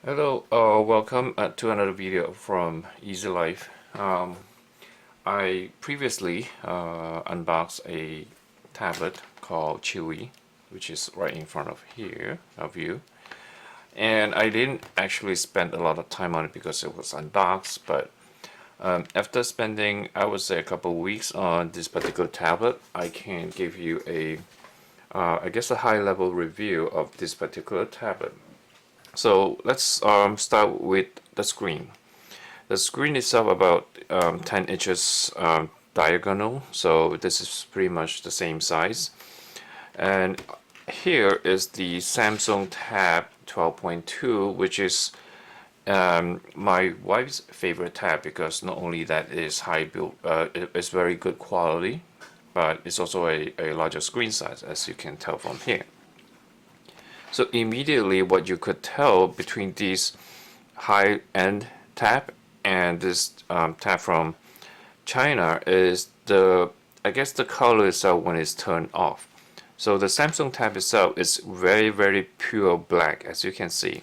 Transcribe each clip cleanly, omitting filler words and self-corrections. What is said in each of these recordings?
Hello, welcome to another video from Easy Life. I previously unboxed a tablet called Chuwi, which is right in front of here of you. And I didn't actually spend a lot of time on it because it was unboxed, but after spending, I would say, a couple of weeks on this particular tablet, I can give you I guess, a high-level review of this particular tablet. So let's start with the screen. The screen itself about 10 inches diagonal, so this is pretty much the same size. And here is the Samsung Tab 12.2, which is my wife's favorite tab because not only that it is high build, it's very good quality, but it's also a larger screen size, as you can tell from here. So immediately what you could tell between these high-end tab and this tab from China is I guess the color itself when it's turned off. So the Samsung tab itself is very pure black, as you can see.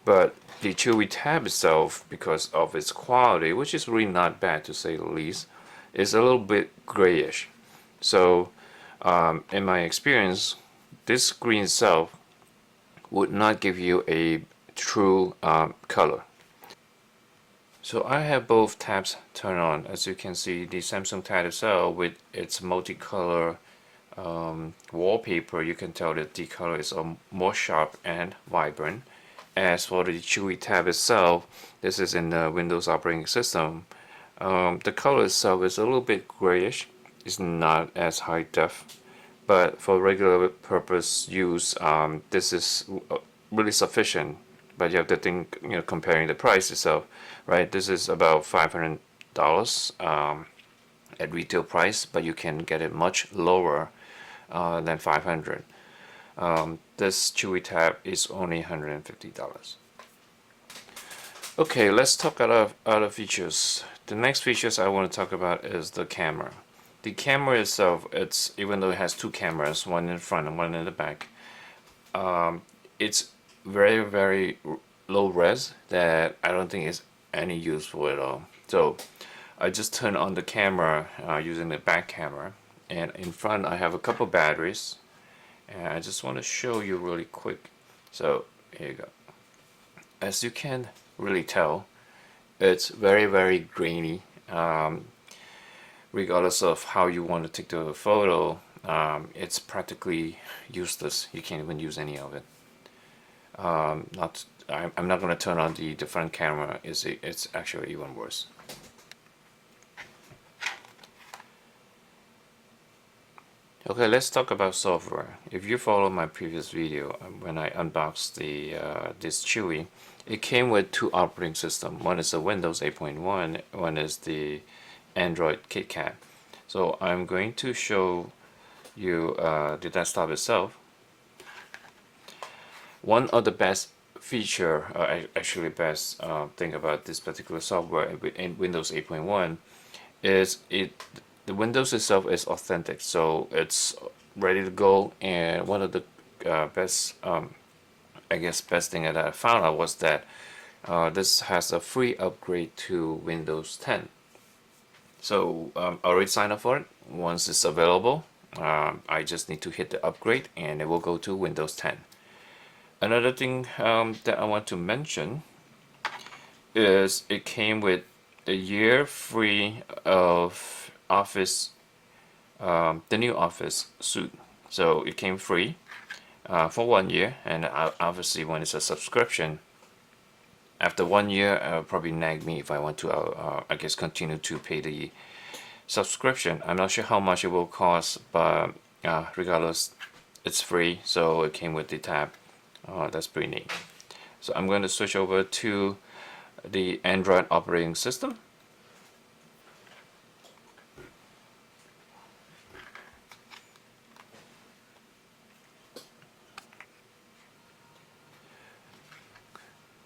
But the Chuwi tab itself, because of its quality, which is really not bad to say the least, is a little bit grayish. So in my experience, this screen itself would not give you a true color. So I have both tabs turned on. As you can see, the Samsung tab itself with its multicolor wallpaper, you can tell that the color is more sharp and vibrant. As for the Chuwi tab itself, this is in the Windows operating system. The color itself is a little bit grayish. It's not as high def, but for regular purpose use, this is really sufficient. But you have to think, comparing the price itself, right? This is about $500 at retail price, but you can get it much lower than 500. This Chuwi tab is only $150. Okay, let's talk about other features. The next features I want to talk about is the camera. The camera itself, even though it has two cameras, one in front and one in the back, it's very low res that I don't think is any useful at all. So I just turn on the camera using the back camera, and in front I have a couple batteries, and I just want to show you really quick. So here you go. As you can really tell, it's very grainy. Regardless of how you want to take the photo, it's practically useless. You can't even use any of it. I'm not going to turn on the front camera. It's actually even worse. Okay, let's talk about software. If you follow my previous video, when I unboxed this Chuwi, it came with two operating systems. One is the Windows 8.1, one is the Android KitKat. So I'm going to show you the desktop itself. One of the best feature, actually best thing about this particular software in Windows 8.1 is the Windows itself is authentic, so it's ready to go. And one of the best thing that I found out was that this has a free upgrade to Windows 10. So I already signed up for it. Once it's available, I just need to hit the upgrade and it will go to Windows 10. Another thing that I want to mention is it came with a year free of Office, the new Office suite. So it came free for 1 year, and obviously when it's a subscription, after 1 year, it'll probably nag me if I want to, I guess, continue to pay the subscription. I'm not sure how much it will cost, but regardless, it's free, so it came with the tab. That's pretty neat. So I'm going to switch over to the Android operating system.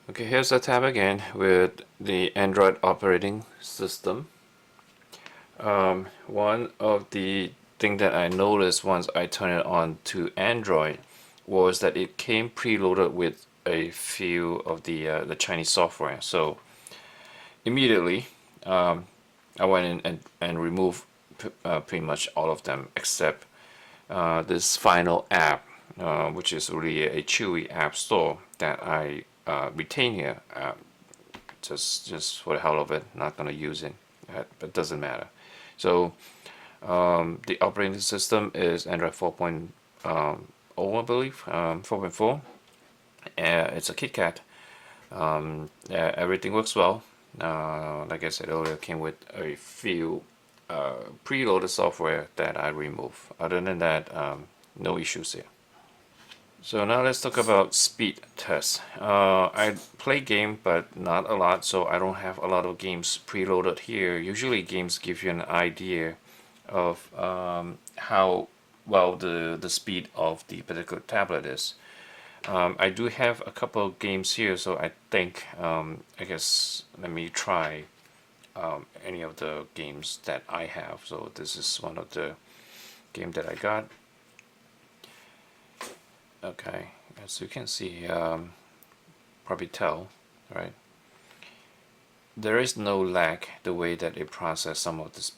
Okay, here's the tab again with the Android operating system. One of the thing that I noticed once I turned it on to Android was that it came preloaded with a few of the Chinese software. So immediately I went in and removed pretty much all of them except this final app, which is really a Chuwi app store that I retain here, just for the hell of it. Not gonna use it, but it doesn't matter. So the operating system is Android 4.0, I believe, 4.4. It's a KitKat. Everything works well. Like I said earlier, came with a few preloaded software that I remove. Other than that, no issues here. So now let's talk about speed tests. I play game, but not a lot, so I don't have a lot of games preloaded here. Usually games give you an idea of how well the speed of the particular tablet is. I do have a couple of games here, so I think I guess let me try any of the games that I have. So this is one of the game that I got. Okay, as you can see, probably tell, right? There is no lag the way that it processes some of this,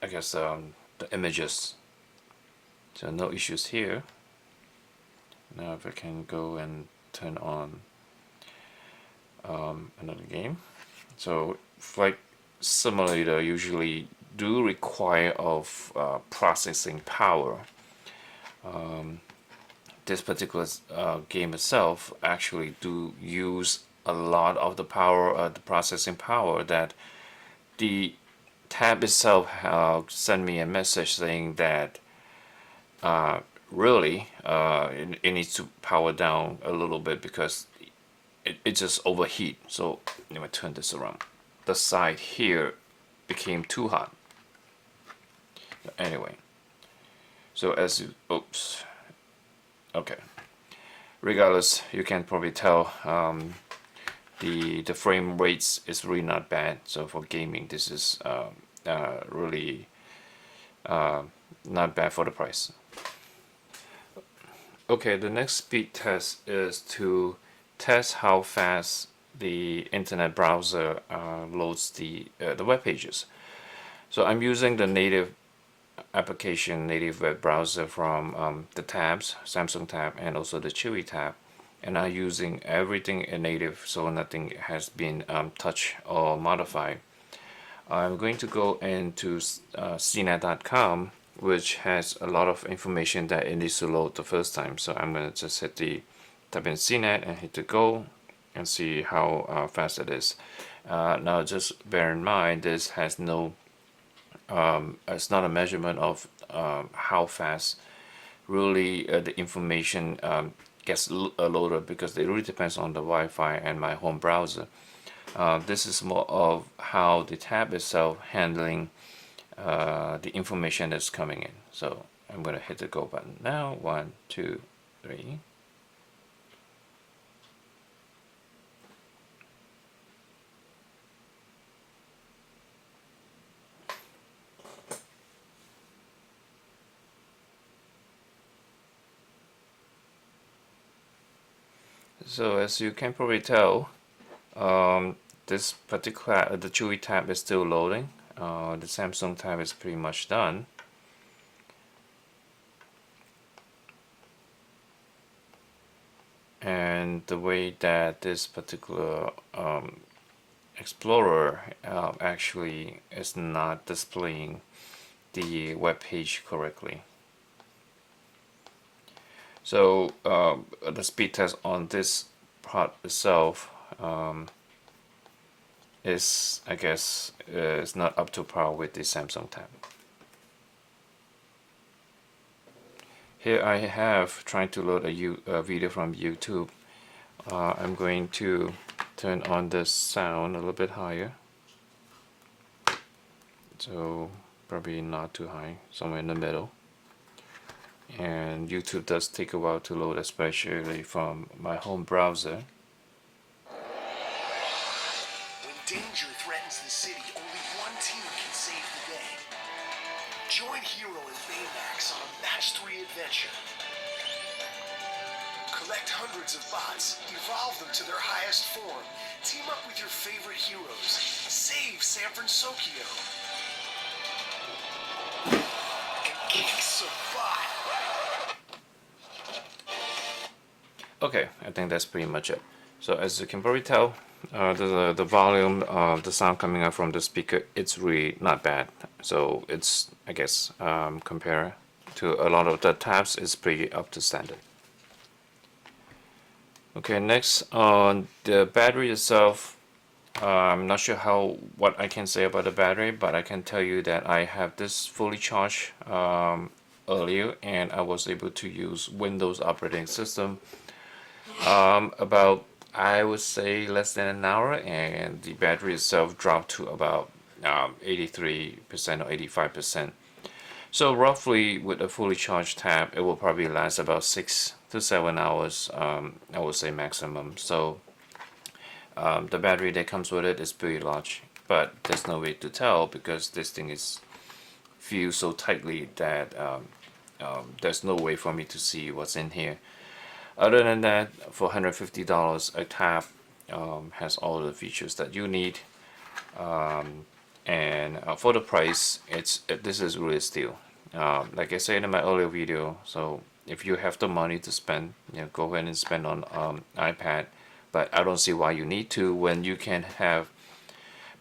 I guess, the images. So no issues here. Now if I can go and turn on another game. So Flight Simulator usually do require of processing power. This particular game itself actually do use a lot of the power, the processing power, that the tab itself sent me a message saying that really it needs to power down a little bit because it just overheat. So let me turn this around. The side here became too hot. Anyway, so as you, oops, okay. Regardless, you can probably tell the frame rates is really not bad. So for gaming, this is really not bad for the price. Okay, the next speed test is to test how fast the internet browser loads the web pages. So I'm using the native application, native web browser from the tabs, Samsung tab, and also the Chuwi tab, and I'm using everything in native, so nothing has been touched or modified. I'm going to go into cnet.com, which has a lot of information that it needs to load the first time. So I'm going to just type in CNET and hit the go and see how fast it is. Now just bear in mind, this has no it's not a measurement of how fast really the information gets loaded, because it really depends on the Wi-Fi and my home browser. This is more of how the tab itself handling the information that's coming in. So I'm going to hit the go button now. 1, 2, 3. So as you can probably tell, this particular the Chuwi tab is still loading. The Samsung tab is pretty much done. And the way that this particular Explorer actually is not displaying the web page correctly. So the speed test on this part itself is, I guess, is not up to par with the Samsung tab. Here I have trying to load a video from YouTube. I'm going to turn on the sound a little bit higher, so probably not too high, somewhere in the middle. And YouTube does take a while to load, especially from my home browser. When danger threatens the city, only one team can save the day. Join Hero and Baymax on a match 3 adventure. Collect hundreds of bots, evolve them to their highest form, team up with your favorite heroes, save San Francisco, and kick some butt. Okay, I think that's pretty much it. So as you can probably tell, the volume of the sound coming out from the speaker, it's really not bad. So it's, I guess, compared to a lot of the tabs, it's pretty up to standard. Okay, next on the battery itself, I'm not sure what I can say about the battery, but I can tell you that I have this fully charged earlier, and I was able to use Windows operating system about, I would say, less than an hour, and the battery itself dropped to about 83% or 85%. So roughly with a fully charged tab, it will probably last about 6 to 7 hours, I would say maximum. So the battery that comes with it is pretty large, but there's no way to tell because this thing is fused so tightly that there's no way for me to see what's in here. Other than that, for $150, a tab has all the features that you need, and for the price, this is really a steal. Like I said in my earlier video, so if you have the money to spend, go ahead and spend on iPad. But I don't see why you need to when you can have,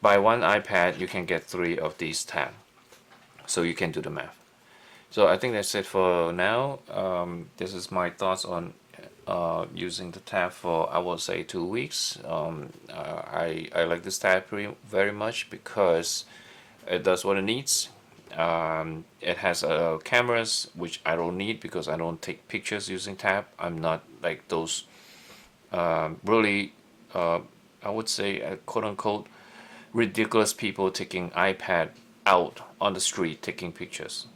buy one iPad, you can get 3 of these tabs. So you can do the math. So I think that's it for now. This is my thoughts on using the tab for, I will say, 2 weeks. I like this tab very much because it does what it needs. It has cameras, which I don't need because I don't take pictures using tab. I'm not like those really, I would say, quote unquote, ridiculous people taking iPad out on the street taking pictures.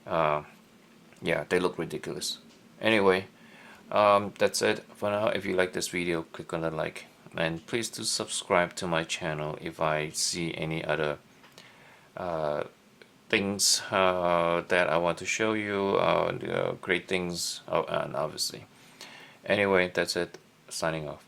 Yeah, they look ridiculous. Anyway, that's it for now. If you like this video, click on the like, and please do subscribe to my channel if I see any other things that I want to show you, great things, and obviously. Anyway, that's it. Signing off.